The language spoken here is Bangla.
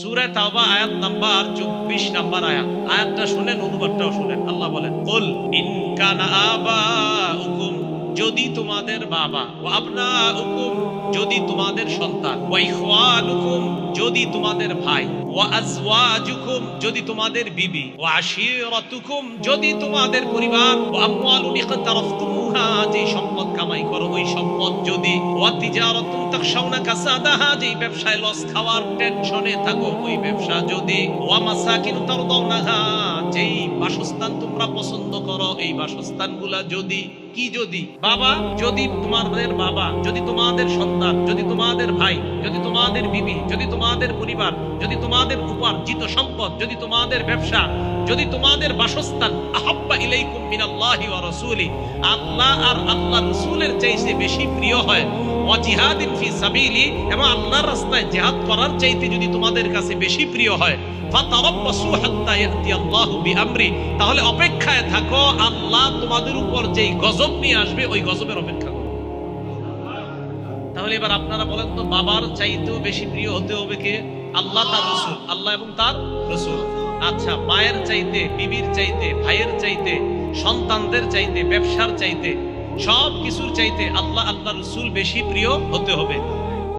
সূরা তাওবা আয়াত নাম্বার 24 নাম্বার আয়াত। আয়াতটা শুনেন, অনুবাদটাও শুনেন। আল্লাহ বলেন, কুল ইন কানা আবাউকুম, যদি তোমাদের বাবা, ওয়া আবনাউকুম, যদি তোমাদের সন্তান, ওয়া ইখওয়ানুকুম, যদি তোমাদের ভাই, ওয়া আজওয়াজুকুম, যদি তোমাদের বিবি, ওয়া আশিরাতুকুম, যদি তোমাদের পরিবার, ওয়া আমওয়ালুন ইকতারাফতুমুহা, যে সম্পদ কামাই করো ওই সম্পদ যদি, ওয়া তিজারাতুন তাখশাউনা কাসাদাহা, যে ব্যবসায় লস খাওয়ার টেনশনে থাকো ওই ব্যবসা যদি, ওয়া মাসাকিন তারদাউনাহা, যেই বাসস্থান তোমরা পছন্দ করো এই বাসস্থানগুলা যদি, কি যদি? বাবা, যদি তোমাদের বাবা, যদি তোমাদের সন্তান, যদি তোমাদের ভাই, যদি তোমাদের বিবি, যদি তোমাদের পরিবার, যদি তোমাদের উপার্জিত সম্পদ, যদি তোমাদের ব্যবসা, যদি তোমাদের বাসস্থান, আহাব্বা ইলাইকুম মিনাল্লাহি ওয়া রাসূলি, আল্লাহ আর আল্লাহর রাসূলের চাইতে বেশি প্রিয় হয়, ওয়া জিহাদিন ফি সাবিলি, এবং আল্লাহর রাস্তায় জিহাদ করার চাইতে যদি তোমাদের কাছে বেশি প্রিয় হয়, ফাতারাব্বাসু হাত্তা ইয়াতি আল্লাহু বিআমরি, তাহলে অপেক্ষায় থাকো, আল্লাহ তোমাদের উপর যেই গজব নিয়ে আসবে ওই গজবের অপেক্ষা করো। তাহলে এবার আপনারা বলেন তো, বাবার চাইতেও বেশি প্রিয় হতে হবে কে? আল্লাহ তার রাসূল, আল্লাহ এবং তার রাসূল। আচ্ছা, মায়ের চাইতে, বিবির চাইতে, ভাইয়ের চাইতে, সন্তানদের চাইতে, ব্যবসার চাইতে, সব কিছুর চাইতে আল্লাহ আল্লাহ রাসূল বেশি প্রিয় হতে হবে।